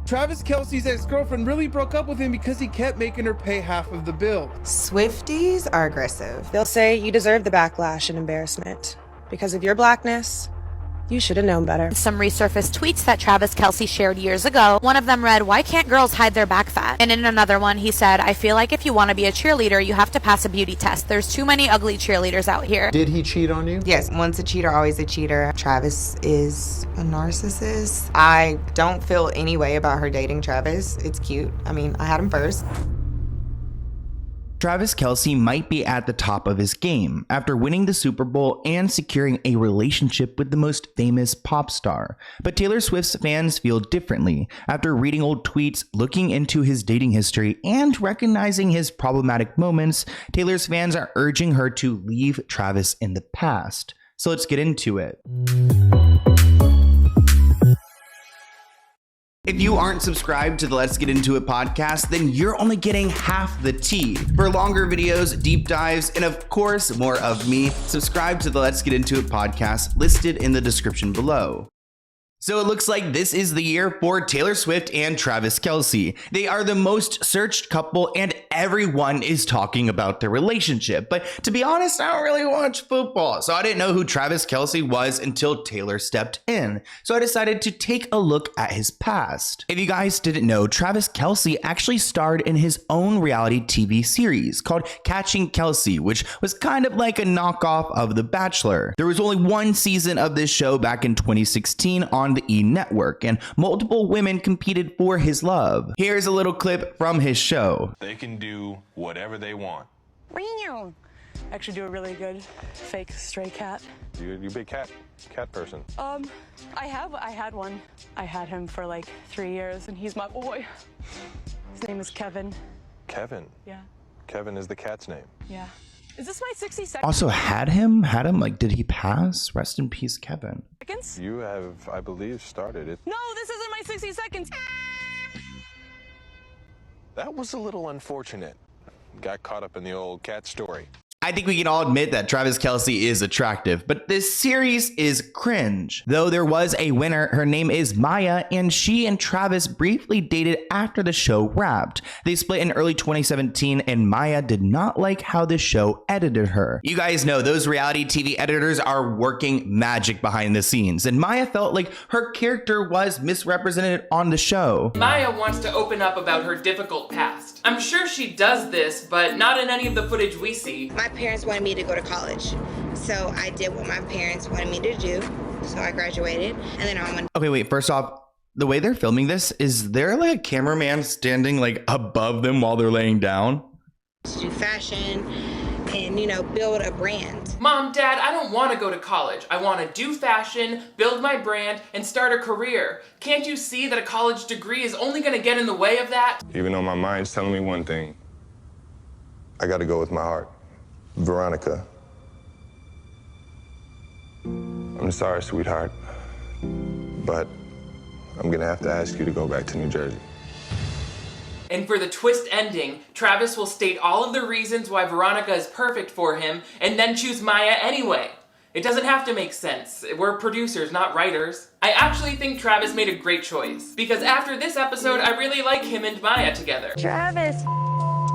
Travis Kelce's ex-girlfriend really broke up with him because he kept making her pay half of the bill. Swifties are aggressive. They'll say you deserve the backlash and embarrassment. Because of your blackness, you should have known better. Some resurfaced tweets that Travis Kelce shared years ago. One of them read, "Why can't girls hide their back fat?" And in another one, he said, "I feel like if you want to be a cheerleader, you have to pass a beauty test. There's too many ugly cheerleaders out here." Did he cheat on you? Yes, once a cheater, always a cheater. Travis is a narcissist. I don't feel any way about her dating Travis. It's cute. I mean, I had him first. Travis Kelce might be at the top of his game after winning the Super Bowl and securing a relationship with the most famous pop star. But Taylor Swift's fans feel differently. After reading old tweets, looking into his dating history, and recognizing his problematic moments, Taylor's fans are urging her to leave Travis in the past. So let's get into it. If you aren't subscribed to the Let's Get Into It podcast, then you're only getting half the tea. For longer videos, deep dives, and of course, more of me, subscribe to the Let's Get Into It podcast listed in the description below. So it looks like this is the year for Taylor Swift and Travis Kelce. They are the most searched couple and everyone is talking about their relationship. But to be honest, I don't really watch football, so I didn't know who Travis Kelce was until Taylor stepped in. So I decided to take a look at his past. If you guys didn't know, Travis Kelce actually starred in his own reality TV series called Catching Kelce, which was kind of like a knockoff of The Bachelor. There was only one season of this show back in 2016 on the E! Network, and multiple women competed for his love. Here's a little clip from his show. They can do whatever they want. Actually do a really good fake stray cat. You a big cat person? I had one. I had him for like 3 years and he's my boy. His name is Kevin. Kevin? Yeah. Kevin is the cat's name. Yeah. Is this my 60 seconds? Also had him, like, did he pass? Rest in peace, Kevin. You have, I believe, started it. No, this isn't my 60 seconds. That was a little unfortunate. Got caught up in the old cat story. I think we can all admit that Travis Kelce is attractive, but this series is cringe. Though there was a winner, her name is Maya, and she and Travis briefly dated after the show wrapped. They split in early 2017, and Maya did not like how the show edited her. You guys know those reality TV editors are working magic behind the scenes, and Maya felt like her character was misrepresented on the show. Maya wants to open up about her difficult past. I'm sure she does this, but not in any of the footage we see. My parents wanted me to go to college, so I did what my parents wanted me to do. So I graduated, and then I went. Okay, wait, first off, the way they're filming this, is there like a cameraman standing like above them while they're laying down? To do fashion and, you know, build a brand. Mom, Dad, I don't want to go to college. I want to do fashion, build my brand, and start a career. Can't you see that a college degree is only going to get in the way of that? Even though my mind's telling me one thing, I got to go with my heart. Veronica, I'm sorry, sweetheart, but I'm gonna have to ask you to go back to New Jersey. And for the twist ending, Travis will state all of the reasons why Veronica is perfect for him and then choose Maya anyway. It doesn't have to make sense. We're producers, not writers. I actually think Travis made a great choice, because after this episode, I really like him and Maya together. Travis,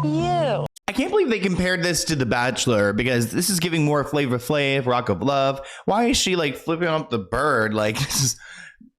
you. I can't believe they compared this to The Bachelor, because this is giving more Flavor Flav, Rock of Love. Why is she like flipping up the bird? Like, this is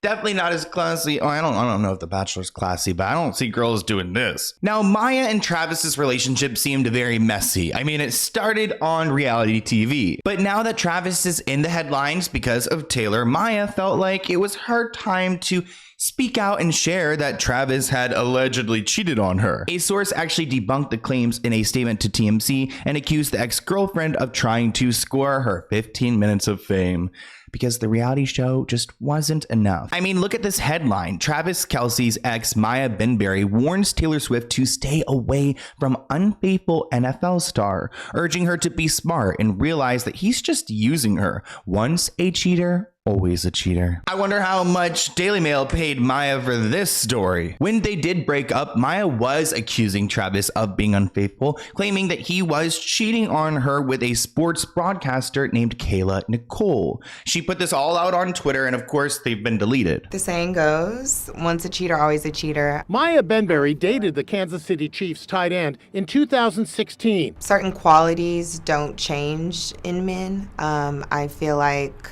definitely not as classy. Oh, I don't know if The Bachelor's classy, but I don't see girls doing this. Now, Maya and Travis's relationship seemed very messy. I mean, it started on reality TV, but now that Travis is in the headlines because of Taylor, Maya felt like it was her time to speak out and share that Travis had allegedly cheated on her. A source actually debunked the claims in a statement to TMZ and accused the ex-girlfriend of trying to score her 15 minutes of fame, because the reality show just wasn't enough. I mean, look at this headline. Travis Kelce's ex, Maya Benberry, warns Taylor Swift to stay away from unfaithful NFL star, urging her to be smart and realize that he's just using her. Once a cheater, always a cheater. I wonder how much Daily Mail paid Maya for this story. When they did break up, Maya was accusing Travis of being unfaithful, claiming that he was cheating on her with a sports broadcaster named Kayla Nicole. She put this all out on Twitter, and of course, they've been deleted. The saying goes, once a cheater, always a cheater. Maya Benberry dated the Kansas City Chiefs tight end in 2016. Certain qualities don't change in men. I feel like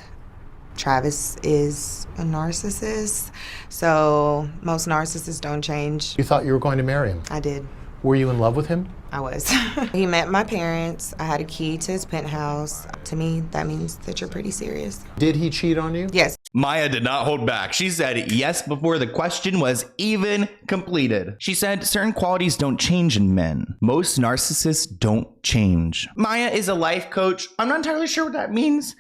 Travis is a narcissist, so most narcissists don't change. You thought you were going to marry him? I did. Were you in love with him? I was. He met my parents. I had a key to his penthouse. To me, that means that you're pretty serious. Did he cheat on you? Yes. Maya did not hold back. She said yes before the question was even completed. She said certain qualities don't change in men. Most narcissists don't change. Maya is a life coach. I'm not entirely sure what that means.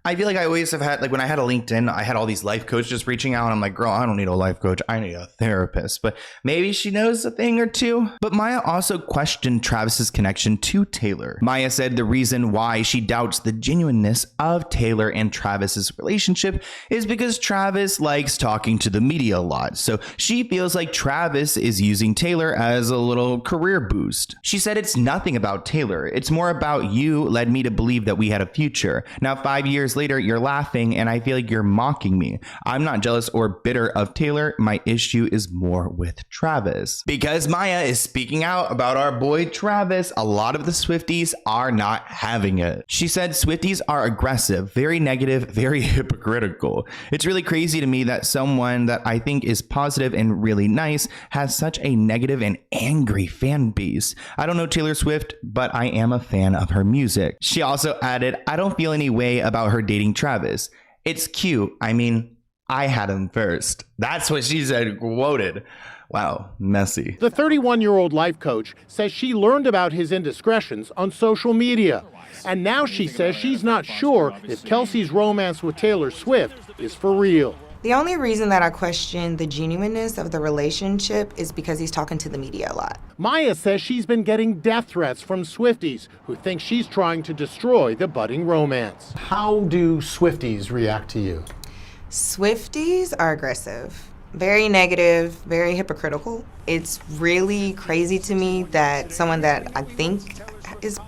I feel like I always have had, like when I had a LinkedIn, I had all these life coaches reaching out and I'm like, girl, I don't need a life coach. I need a therapist. But maybe she knows a thing or two. But Maya also questioned Travis's connection to Taylor. Maya said the reason why she doubts the genuineness of Taylor and Travis's relationship is because Travis likes talking to the media a lot. So she feels like Travis is using Taylor as a little career boost. She said it's nothing about Taylor. It's more about you led me to believe that we had a future. Now, 5 years later, you're laughing and I feel like you're mocking me. I'm not jealous or bitter of Taylor. My issue is more with Travis. Because Maya is speaking out about our boy Travis, a lot of the Swifties are not having it. She said Swifties are aggressive, very negative, very hypocritical. It's really crazy to me that someone that I think is positive and really nice has such a negative and angry fan base. I don't know Taylor Swift, but I am a fan of her music. She also added, I don't feel any way about her dating Travis. It's cute. I mean, I had him first. That's what she said, quoted. Wow, messy. The 31-year-old life coach says she learned about his indiscretions on social media. And now she says she's not sure if Kelce's romance with Taylor Swift is for real. The only reason that I question the genuineness of the relationship is because he's talking to the media a lot. Maya says she's been getting death threats from Swifties who think she's trying to destroy the budding romance. How do Swifties react to you? Swifties are aggressive, very negative, very hypocritical. It's really crazy to me that someone that I think is,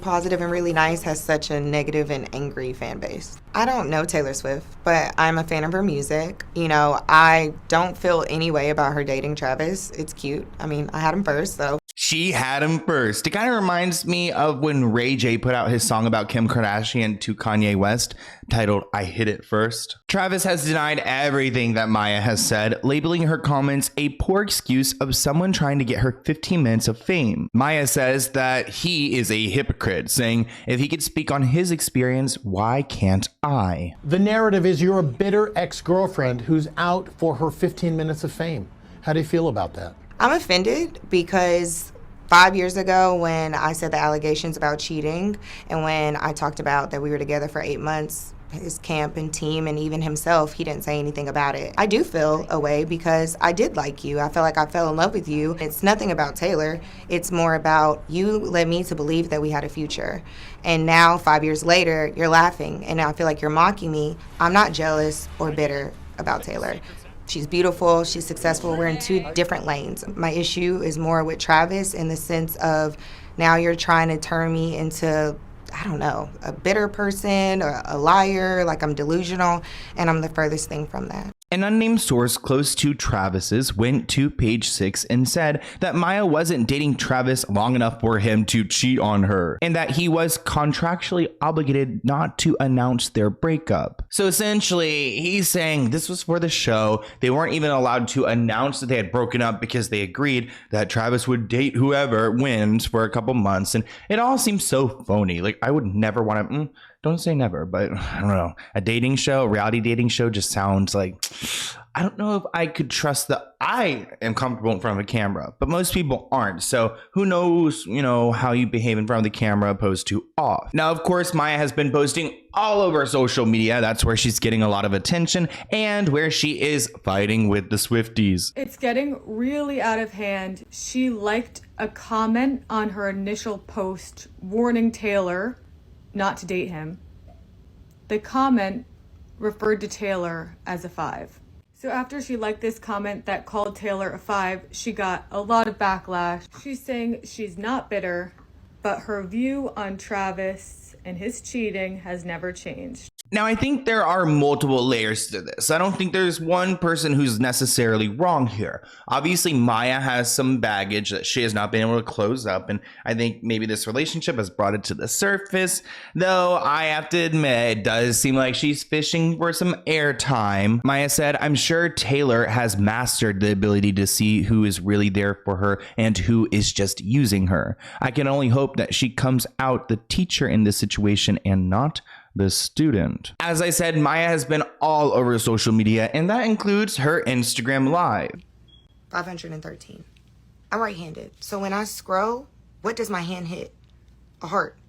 positive and really nice has such a negative and angry fan base. I don't know Taylor Swift, but I'm a fan of her music. I don't feel any way about her dating Travis. It's cute. I mean, I had him first, so. She had him first. It kind of reminds me of when Ray J put out his song about Kim Kardashian to Kanye West, titled I Hit It First. Travis has denied everything that Maya has said, labeling her comments a poor excuse of someone trying to get her 15 minutes of fame. Maya says that he is a hypocrite, saying if he could speak on his experience, why can't I? The narrative is you're a bitter ex-girlfriend who's out for her 15 minutes of fame. How do you feel about that? I'm offended because 5 years ago when I said the allegations about cheating and when I talked about that we were together for 8 months, his camp and team and even himself, he didn't say anything about it. I do feel a way because I did like you. I feel like I fell in love with you. It's nothing about Taylor. It's more about you led me to believe that we had a future. And now 5 years later, you're laughing and I feel like you're mocking me. I'm not jealous or bitter about Taylor. She's beautiful, she's successful, we're in two different lanes. My issue is more with Travis in the sense of now you're trying to turn me into, I don't know, a bitter person or a liar, like I'm delusional, and I'm the furthest thing from that. An unnamed source close to Travis's went to Page 6 and said that Maya wasn't dating Travis long enough for him to cheat on her, and that he was contractually obligated not to announce their breakup. So essentially, he's saying this was for the show. They weren't even allowed to announce that they had broken up because they agreed that Travis would date whoever wins for a couple months, and it all seems so phony. Like, I would never want to... Don't say never, but I don't know. A dating show, a reality dating show just sounds like, I don't know if I could trust that I am comfortable in front of a camera, but most people aren't. So who knows, how you behave in front of the camera opposed to off. Now, of course, Maya has been posting all over social media. That's where she's getting a lot of attention and where she is fighting with the Swifties. It's getting really out of hand. She liked a comment on her initial post warning Taylor not to date him. The comment referred to Taylor as a 5. So after she liked this comment that called Taylor a 5, she got a lot of backlash. She's saying she's not bitter, but her view on Travis and his cheating has never changed. Now, I think there are multiple layers to this. I don't think there's one person who's necessarily wrong here. Obviously, Maya has some baggage that she has not been able to close up, and I think maybe this relationship has brought it to the surface, though I have to admit, it does seem like she's fishing for some airtime. Maya said, "I'm sure Taylor has mastered the ability to see who is really there for her and who is just using her. I can only hope that she comes out the teacher in this situation and not the student." As I said, Maya has been all over social media, and that includes her Instagram Live. 513. I'm right-handed. So when I scroll, what does my hand hit? A heart,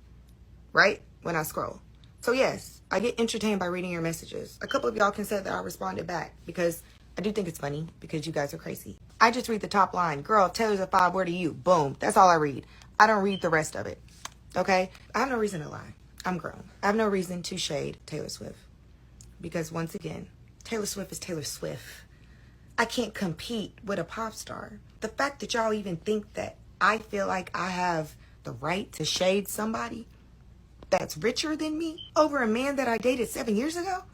right? When I scroll. So yes, I get entertained by reading your messages. A couple of y'all can say that I responded back because I do think it's funny because you guys are crazy. I just read the top line. Girl, Taylor's a 5, where do you? Boom. That's all I read. I don't read the rest of it. Okay? I have no reason to lie. I'm grown. I have no reason to shade Taylor Swift. Because once again, Taylor Swift is Taylor Swift. I can't compete with a pop star. The fact that y'all even think that I feel like I have the right to shade somebody that's richer than me over a man that I dated 7 years ago,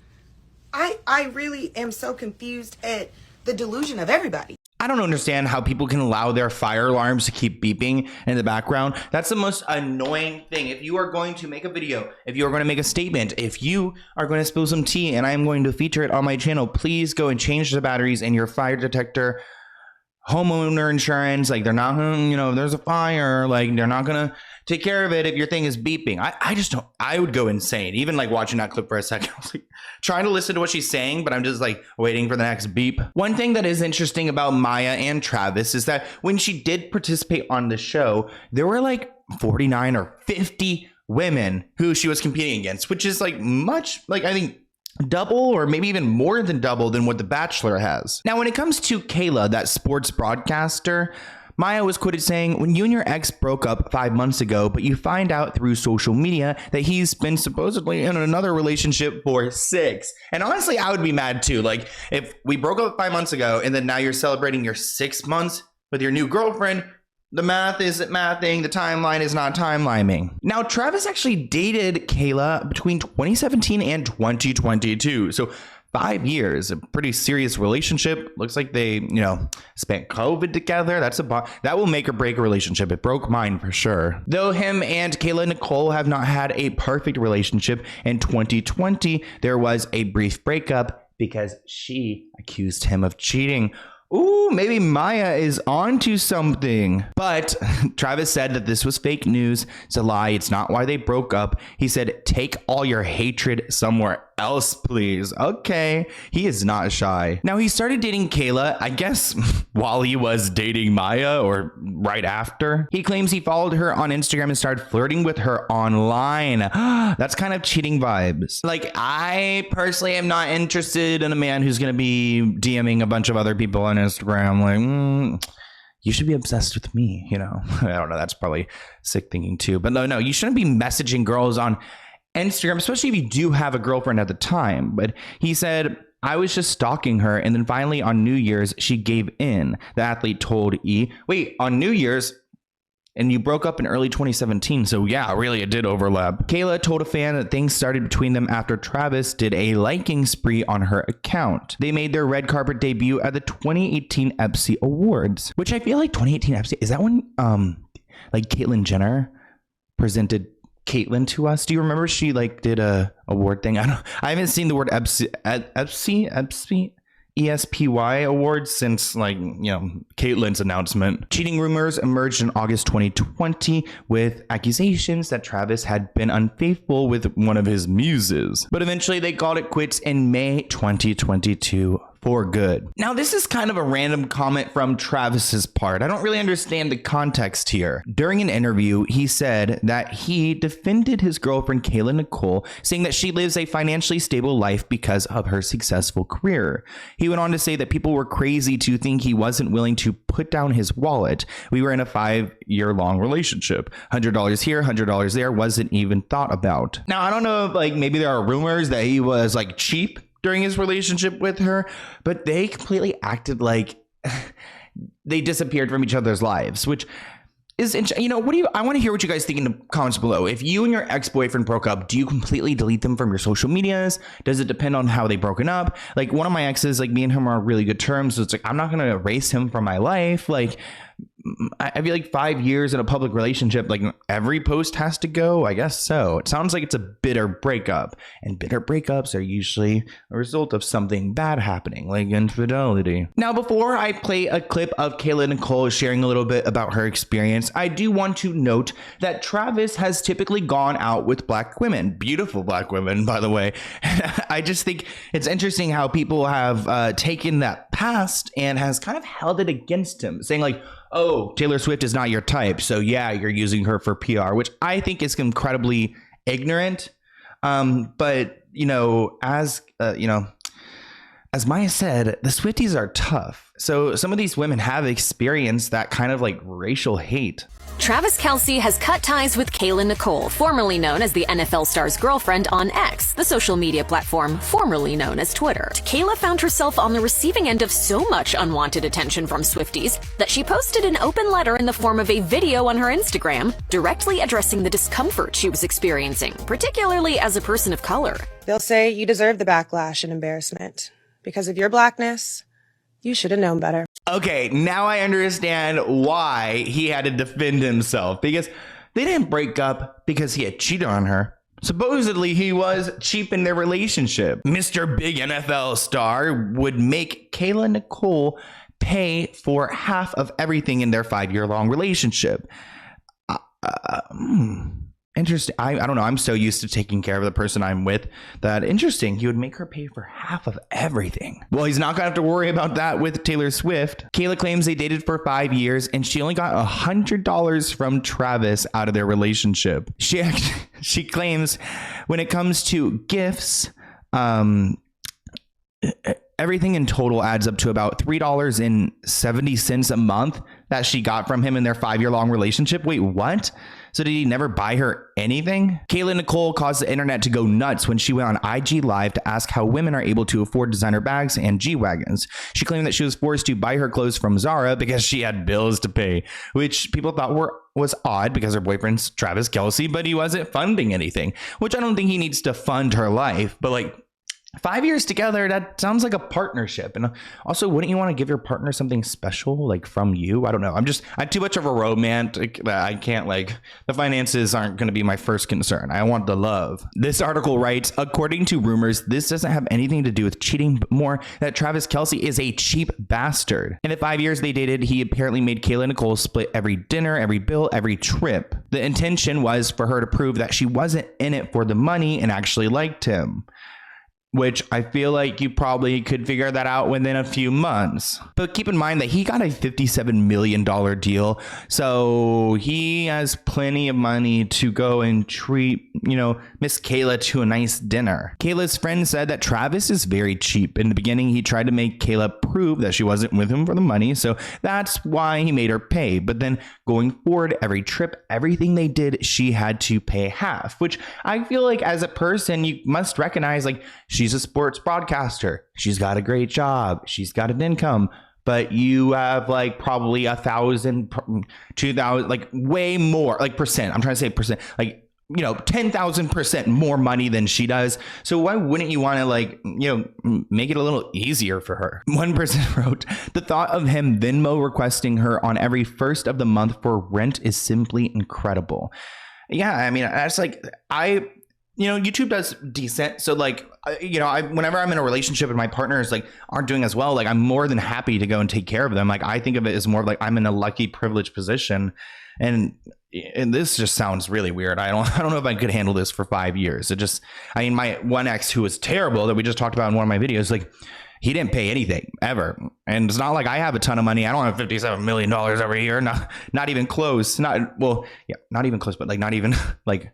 I really am so confused at the delusion of everybody. I don't understand how people can allow their fire alarms to keep beeping in the background. That's the most annoying thing. If you are going to make a video, if you are going to make a statement, if you are going to spill some tea and I am going to feature it on my channel, please go and change the batteries in your fire detector, homeowner insurance. Like, they're not gonna, if there's a fire, like, they're not gonna take care of it if your thing is beeping. I just don't, I would go insane. Even like watching that clip for a second, I was like trying to listen to what she's saying, but I'm just like waiting for the next beep. One thing that is interesting about Maya and Travis is that when she did participate on the show, there were like 49 or 50 women who she was competing against, which is like much, like, I think double or maybe even more than double than what The Bachelor has. Now, when it comes to Kayla, that sports broadcaster, Maya was quoted saying, "When you and your ex broke up 5 months ago, but you find out through social media that he's been supposedly in another relationship for 6. And honestly, I would be mad too. Like, if we broke up 5 months ago and then now you're celebrating your 6 months with your new girlfriend, the math isn't mathing, the timeline is not timelining. Now, Travis actually dated Kayla between 2017 and 2022. So 5 years, a pretty serious relationship. Looks like they, spent COVID together. That will make or break a relationship. It broke mine for sure. Though him and Kayla Nicole have not had a perfect relationship, in 2020, there was a brief breakup because she accused him of cheating. Ooh, maybe Maya is onto something. But Travis said that this was fake news. It's a lie. It's not why they broke up. He said, "Take all your hatred somewhere else, please." Okay, he is not shy. Now, he started dating Kayla, I guess, while he was dating Maya or right after. He claims he followed her on Instagram and started flirting with her online. That's kind of cheating vibes. Like, I personally am not interested in a man who's going to be DMing a bunch of other people on Instagram. Like, you should be obsessed with me, I don't know. That's probably sick thinking too. But no, you shouldn't be messaging girls on Instagram, especially if you do have a girlfriend at the time. But he said, "I was just stalking her, and then finally on New Year's, she gave in," the athlete told E. Wait, on New Year's? And you broke up in early 2017, so yeah, really, it did overlap. Kayla told a fan that things started between them after Travis did a liking spree on her account. They made their red carpet debut at the 2018 Epsi Awards, which I feel like 2018 Epsi, is that when like Caitlyn Jenner presented Caitlyn to us? Do you remember she did a award thing? I haven't seen the word ESPY awards since Caitlyn's announcement. Cheating rumors emerged in August 2020 with accusations that Travis had been unfaithful with one of his muses. But eventually they called it quits in May 2022 for good. Now, this is kind of a random comment from Travis's part. I don't really understand the context here. During an interview, he said that he defended his girlfriend Kayla Nicole, saying that she lives a financially stable life because of her successful career. He went on to say that people were crazy to think he wasn't willing to put down his wallet. We were in a 5-year-long relationship. $100 here, $100 there wasn't even thought about. Now, I don't know if maybe there are rumors that he was cheap during his relationship with her, but they completely acted like they disappeared from each other's lives, which is, you know, I want to hear what you guys think in the comments below. If you and your ex-boyfriend broke up, do you completely delete them from your social medias? Does it depend on how they broken up? Like, one of my exes, like, me and him are on really good terms, so it's like, I'm not going to erase him from my life. Like, I feel like 5 years in a public relationship, like, every post has to go. I guess so. It sounds like it's a bitter breakup, and bitter breakups are usually a result of something bad happening, like infidelity. Now, before I play a clip of Kayla Nicole sharing a little bit about her experience, I do want to note that Travis has typically gone out with black women, beautiful black women, by the way. I just think it's interesting how people have taken that past and has kind of held it against him, saying like, oh, Taylor Swift is not your type, so yeah, you're using her for PR, which I think is incredibly ignorant. But, you know, as Maya said, the Swifties are tough. So some of these women have experienced that kind of like racial hate. Travis Kelce has cut ties with Kayla Nicole, formerly known as the NFL star's girlfriend on X, the social media platform formerly known as Twitter. Kayla found herself on the receiving end of so much unwanted attention from Swifties that she posted an open letter in the form of a video on her Instagram, directly addressing the discomfort she was experiencing, particularly as a person of color. They'll say you deserve the backlash and embarrassment. Because of your blackness, you should have known better. Okay, now I understand why he had to defend himself, because they didn't break up because he had cheated on her. Supposedly, he was cheap in their relationship. Mr. Big NFL star would make Kayla Nicole pay for half of everything in their 5-year-long relationship. Interesting. I don't know. I'm so used to taking care of the person I'm with that interesting. He would make her pay for half of everything. Well, he's not going to have to worry about that with Taylor Swift. Kayla claims they dated for 5 years and she only got $100 from Travis out of their relationship. She claims when it comes to gifts, everything in total adds up to about $3.70 a month that she got from him in their 5-year-long relationship. Wait, what? So did he never buy her anything? Kayla Nicole caused the internet to go nuts when she went on IG Live to ask how women are able to afford designer bags and G-Wagons. She claimed that she was forced to buy her clothes from Zara because she had bills to pay, which people thought was odd because her boyfriend's Travis Kelce, but he wasn't funding anything, which I don't think he needs to fund her life. But like, 5 years together, that sounds like a partnership. And also, wouldn't you want to give your partner something special, like from you? I don't know. I'm too much of a romantic that I can't, like, the finances aren't going to be my first concern. I want the love. This article writes, according to rumors, this doesn't have anything to do with cheating, but more that Travis Kelce is a cheap bastard. In the 5 years they dated, he apparently made Kayla Nicole split every dinner, every bill, every trip. The intention was for her to prove that she wasn't in it for the money and actually liked him, which I feel like you probably could figure that out within a few months. But keep in mind that he got a $57 million deal, so he has plenty of money to go and treat, Miss Kayla to a nice dinner. Kayla's friend said that Travis is very cheap. In the beginning, he tried to make Kayla prove that she wasn't with him for the money, so that's why he made her pay. But then going forward, every trip, everything they did, she had to pay half, which I feel like as a person, you must recognize, like, she's a sports broadcaster. She's got a great job. She's got an income, but you have like probably 1,000, 2,000, like way more, like percent. I'm trying to say percent, like, 10,000% more money than she does. So why wouldn't you want to make it a little easier for her? One person wrote, the thought of him Venmo requesting her on every first of the month for rent is simply incredible. Yeah, I mean, that's like, YouTube does decent. So like, whenever I'm in a relationship and my partners like aren't doing as well, like I'm more than happy to go and take care of them. Like I think of it as more of like I'm in a lucky, privileged position. And this just sounds really weird. I don't know if I could handle this for 5 years. My one ex who was terrible that we just talked about in one of my videos, like he didn't pay anything ever. And it's not like I have a ton of money. I don't have $57 million every year. Not even close. Not even close, but like not even like,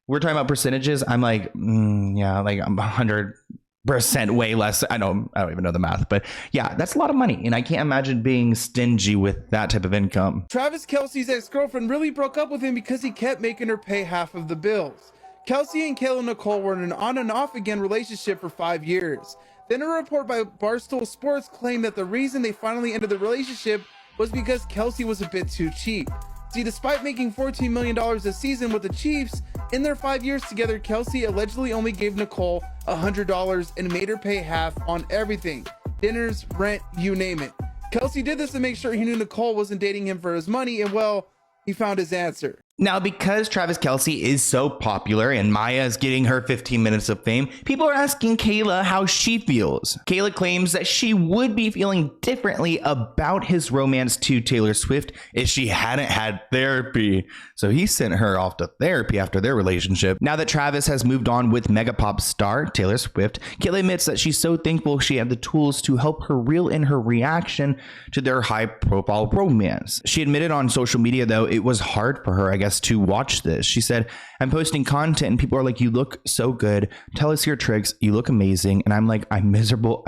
we're talking about percentages. I'm like, I'm 100% way less. I don't even know the math, but yeah, that's a lot of money. And I can't imagine being stingy with that type of income. Travis Kelce's ex-girlfriend really broke up with him because he kept making her pay half of the bills. Kelce and Kayla Nicole were in an on and off again relationship for 5 years. Then a report by Barstool Sports claimed that the reason they finally ended the relationship was because Kelce was a bit too cheap. See, despite making $14 million a season with the Chiefs, in their 5 years together, Kelce allegedly only gave Nicole $100 and made her pay half on everything. Dinners, rent, you name it. Kelce did this to make sure he knew Nicole wasn't dating him for his money, and well, he found his answer. Now, because Travis Kelce is so popular and Maya is getting her 15 minutes of fame, people are asking Kayla how she feels. Kayla claims that she would be feeling differently about his romance to Taylor Swift if she hadn't had therapy. So he sent her off to therapy after their relationship. Now that Travis has moved on with megapop star Taylor Swift, Kayla admits that she's so thankful she had the tools to help her reel in her reaction to their high-profile romance. She admitted on social media, though, it was hard for her, I guess, to watch this. She said, I'm posting content and people are like, you look so good. Tell us your tricks. You look amazing. And I'm like, I'm miserable.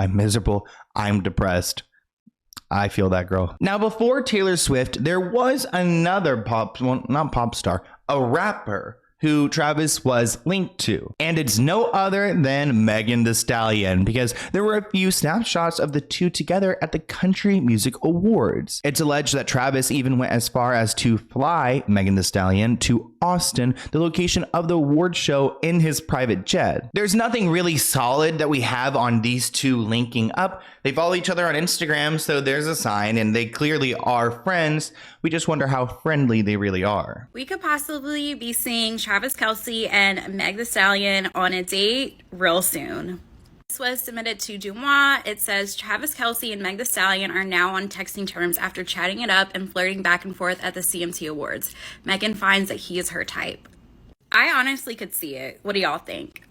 I'm depressed. I feel that, girl. Now, before Taylor Swift, there was another a rapper who Travis was linked to. And it's no other than Megan Thee Stallion, because there were a few snapshots of the two together at the Country Music Awards. It's alleged that Travis even went as far as to fly Megan Thee Stallion to Austin, the location of the award show, in his private jet. There's nothing really solid that we have on these two linking up. They follow each other on Instagram, so there's a sign, and they clearly are friends. We just wonder how friendly they really are. We could possibly be seeing Travis Kelce and Meg Thee Stallion on a date real soon. This was submitted to Dumois. It says Travis Kelce and Meg Thee Stallion are now on texting terms after chatting it up and flirting back and forth at the CMT Awards. Megan finds that he is her type. I honestly could see it. What do y'all think?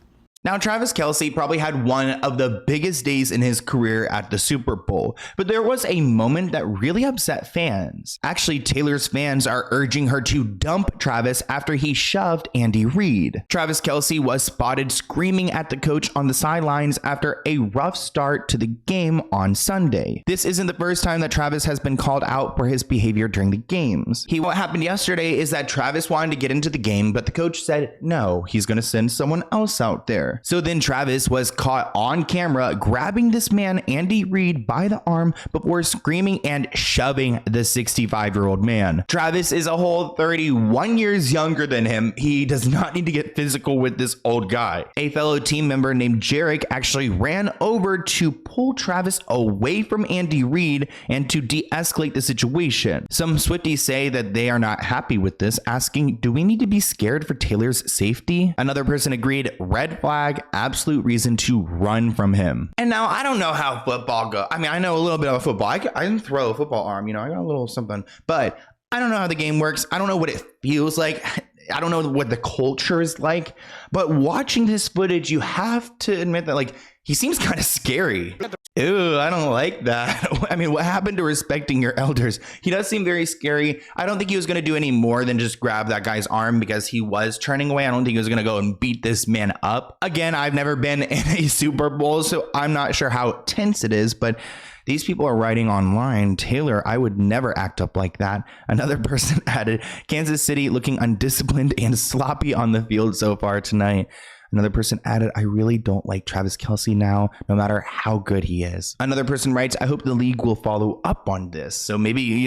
Now, Travis Kelce probably had one of the biggest days in his career at the Super Bowl, but there was a moment that really upset fans. Actually, Taylor's fans are urging her to dump Travis after he shoved Andy Reid. Travis Kelce was spotted screaming at the coach on the sidelines after a rough start to the game on Sunday. This isn't the first time that Travis has been called out for his behavior during the games. What happened yesterday is that Travis wanted to get into the game, but the coach said no, he's going to send someone else out there. So then Travis was caught on camera grabbing this man, Andy Reid, by the arm before screaming and shoving the 65-year-old man. Travis is a whole 31 years younger than him. He does not need to get physical with this old guy. A fellow team member named Jarek actually ran over to pull Travis away from Andy Reid and to de-escalate the situation. Some Swifties say that they are not happy with this, asking, do we need to be scared for Taylor's safety? Another person agreed, red flag, absolute reason to run from him. And now I don't know how football goes. I mean, I know a little bit about football. I can throw a football arm, I got a little something, but I don't know how the game works. I don't know what it feels like. I don't know what the culture is like, but watching this footage, you have to admit that he seems kind of scary. Ew, I don't like that. I mean, what happened to respecting your elders? He does seem very scary. I don't think he was going to do any more than just grab that guy's arm because he was turning away. I don't think he was going to go and beat this man up. Again, I've never been in a Super Bowl, so I'm not sure how tense it is, but these people are writing online, Taylor, I would never act up like that. Another person added, Kansas City looking undisciplined and sloppy on the field so far tonight. Another person added, I really don't like Travis Kelce now, no matter how good he is. Another person writes, I hope the league will follow up on this. So maybe,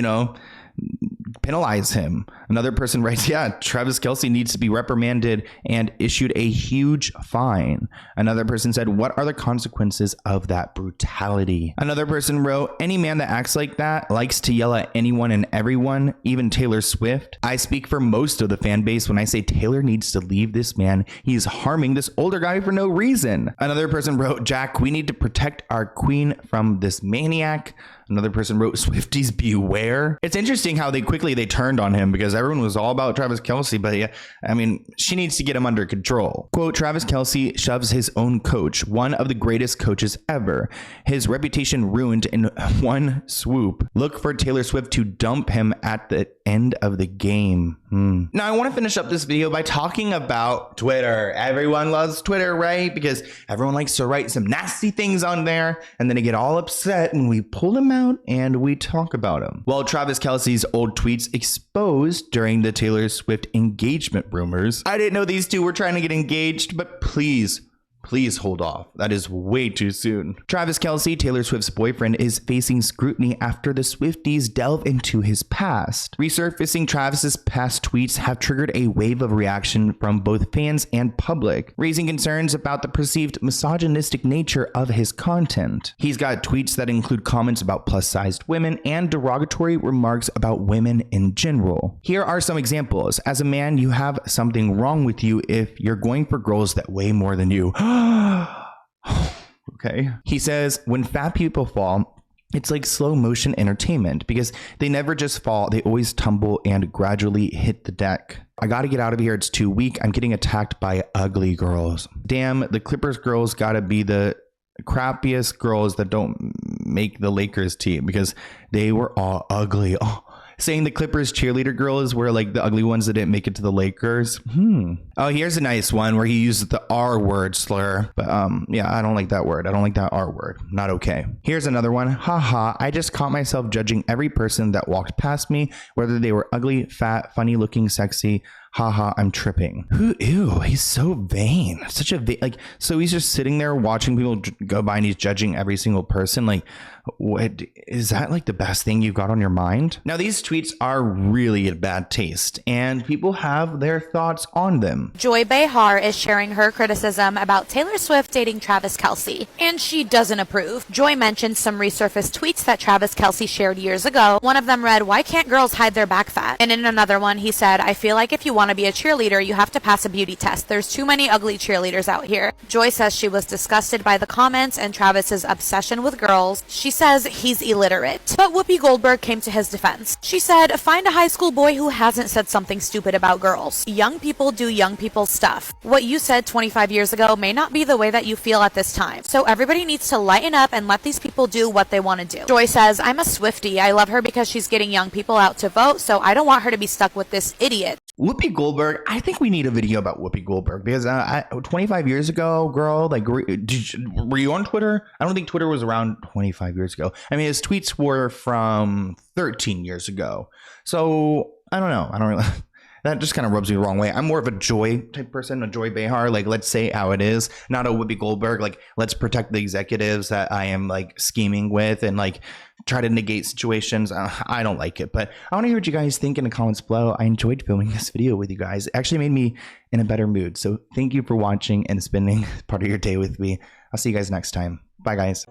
penalize him. Another person writes, yeah, Travis Kelce needs to be reprimanded and issued a huge fine. Another person said, what are the consequences of that brutality? Another person wrote, any man that acts like that likes to yell at anyone and everyone, even Taylor Swift. I speak for most of the fan base when I say Taylor needs to leave this man. He's harming this older guy for no reason. Another person wrote, Jack, we need to protect our queen from this maniac. Another person wrote, Swifties beware. It's interesting how they turned on him because everyone was all about Travis Kelce, but yeah, I mean, she needs to get him under control. Quote, Travis Kelce shoves his own coach, one of the greatest coaches ever. His reputation ruined in one swoop. Look for Taylor Swift to dump him at the end of the game. Now, I want to finish up this video by talking about Twitter. Everyone loves Twitter, right? Because everyone likes to write some nasty things on there, and then they get all upset when we pull them out and we talk about them. Well, Travis Kelce's old tweets exposed during the Taylor Swift engagement rumors. I didn't know these two were trying to get engaged, but please hold off. That is way too soon. Travis Kelce, Taylor Swift's boyfriend, is facing scrutiny after the Swifties delve into his past. Resurfacing Travis's past tweets have triggered a wave of reaction from both fans and public, raising concerns about the perceived misogynistic nature of his content. He's got tweets that include comments about plus-sized women and derogatory remarks about women in general. Here are some examples. As a man, you have something wrong with you if you're going for girls that weigh more than you. Okay. He says, when fat people fall, it's like slow motion entertainment because they never just fall, they always tumble and gradually hit the deck. I gotta get out of here. It's too weak. I'm getting attacked by ugly girls. Damn, the Clippers girls gotta be the crappiest girls that don't make the Lakers team because they were all ugly. Oh, saying the Clippers cheerleader girls were like the ugly ones that didn't make it to the Lakers. Oh, here's a nice one where he used the R word slur. But yeah, I don't like that word. I don't like that R word. Not okay. Here's another one. Haha, I just caught myself judging every person that walked past me, whether they were ugly, fat, funny looking, sexy. Haha, I'm tripping. Ew, he's so vain. Such a like. So he's just sitting there watching people go by and he's judging every single person. Like, what is that? Like the best thing you got on your mind? Now these tweets are really in bad taste, and people have their thoughts on them. Joy Behar is sharing her criticism about Taylor Swift dating Travis Kelce, and she doesn't approve. Joy mentioned some resurfaced tweets that Travis Kelce shared years ago. One of them read, "Why can't girls hide their back fat?" And in another one, he said, "I feel like if you want to be a cheerleader, you have to pass a beauty test. There's too many ugly cheerleaders out here." Joy says she was disgusted by the comments and Travis's obsession with girls. She says he's illiterate. But Whoopi Goldberg came to his defense. She said, "Find a high school boy who hasn't said something stupid about girls. Young people do young people stuff. What you said 25 years ago may not be the way that you feel at this time. So everybody needs to lighten up and let these people do what they want to do." Joy says, "I'm a Swiftie. I love her because she's getting young people out to vote, so I don't want her to be stuck with this idiot." Whoopi Goldberg, I think we need a video about Whoopi Goldberg because 25 years ago, girl, like, were you on Twitter? I don't think Twitter was around 25 years ago. I mean, his tweets were from 13 years ago. So I don't know. I don't really. That just kind of rubs me the wrong way. I'm more of a Joy type person, a Joy Behar. Like, let's say how it is, not a Whoopi Goldberg. Like, let's protect the executives that I am like scheming with and like try to negate situations. I don't like it, but I want to hear what you guys think in the comments below. I enjoyed filming this video with you guys. It actually made me in a better mood. So thank you for watching and spending part of your day with me. I'll see you guys next time. Bye, guys.